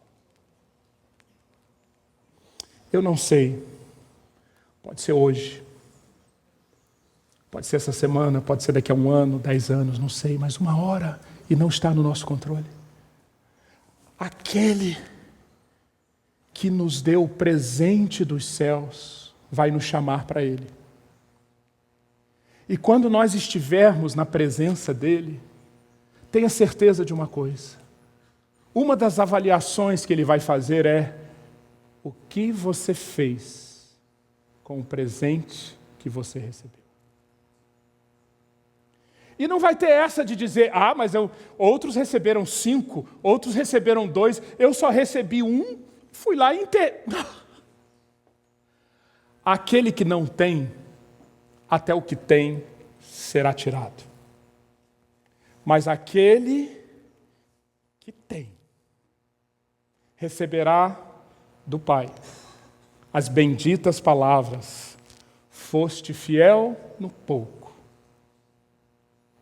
Eu não sei, pode ser hoje, pode ser essa semana, pode ser daqui a 1 ano, 10 anos, não sei, mas uma hora, e não está no nosso controle. Aquele que nos deu o presente dos céus vai nos chamar para Ele. E quando nós estivermos na presença dEle, tenha certeza de uma coisa. Uma das avaliações que Ele vai fazer é: o que você fez com o presente que você recebeu? E não vai ter essa de dizer: mas outros receberam 5, outros receberam 2, eu só recebi 1, fui lá e Aquele que não tem, até o que tem será tirado. Mas aquele que tem, receberá do Pai as benditas palavras: foste fiel no pouco,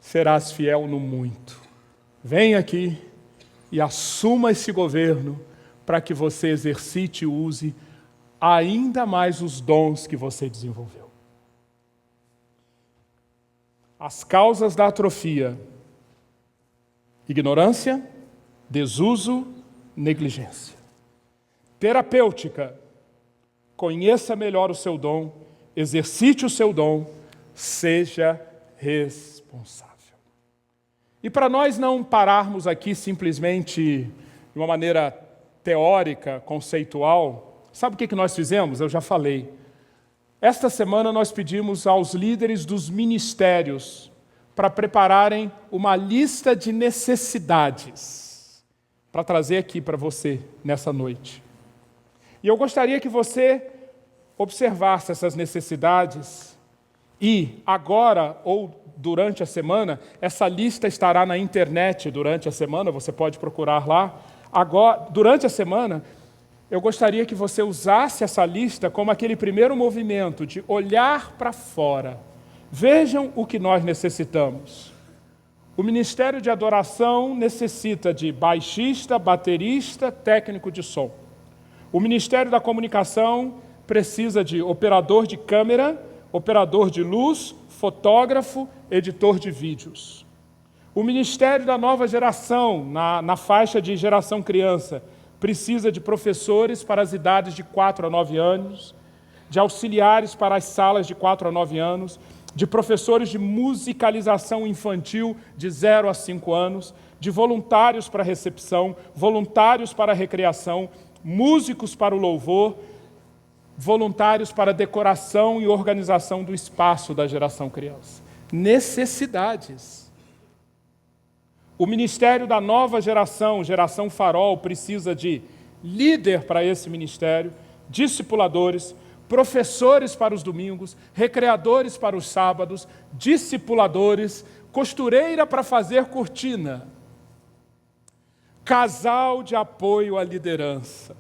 serás fiel no muito. Vem aqui e assuma esse governo para que você exercite e use ainda mais os dons que você desenvolveu. As causas da atrofia: ignorância, desuso, negligência. Terapêutica: conheça melhor o seu dom, exercite o seu dom, seja responsável. E para nós não pararmos aqui simplesmente de uma maneira teórica, conceitual, sabe o que nós fizemos? Eu já falei. Esta semana nós pedimos aos líderes dos ministérios para prepararem uma lista de necessidades para trazer aqui para você nessa noite. E eu gostaria que você observasse essas necessidades e agora ou durante a semana, essa lista estará na internet durante a semana, você pode procurar lá. Agora, durante a semana, eu gostaria que você usasse essa lista como aquele primeiro movimento de olhar para fora. Vejam o que nós necessitamos. O Ministério de Adoração necessita de baixista, baterista, técnico de som. O Ministério da Comunicação precisa de operador de câmera, operador de luz, fotógrafo, editor de vídeos. O Ministério da Nova Geração, na faixa de geração criança, precisa de professores para as idades de 4 a 9 anos, de auxiliares para as salas de 4 a 9 anos, de professores de musicalização infantil de 0 a 5 anos, de voluntários para a recepção, voluntários para a recreação, músicos para o louvor, voluntários para a decoração e organização do espaço da geração criança. Necessidades. O ministério da nova geração, geração farol, precisa de líder para esse ministério, discipuladores, professores para os domingos, recreadores para os sábados, discipuladores, costureira para fazer cortina, casal de apoio à liderança.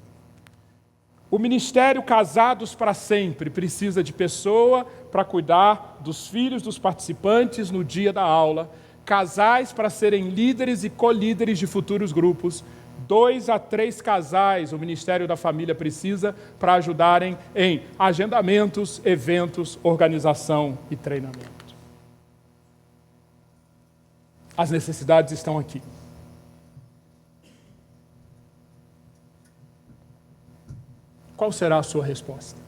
O ministério Casados para Sempre precisa de pessoa para cuidar dos filhos dos participantes no dia da aula, casais para serem líderes e co-líderes de futuros grupos, 2 a 3 casais o Ministério da Família precisa para ajudarem em agendamentos, eventos, organização e treinamento. As necessidades estão aqui. Qual será a sua resposta?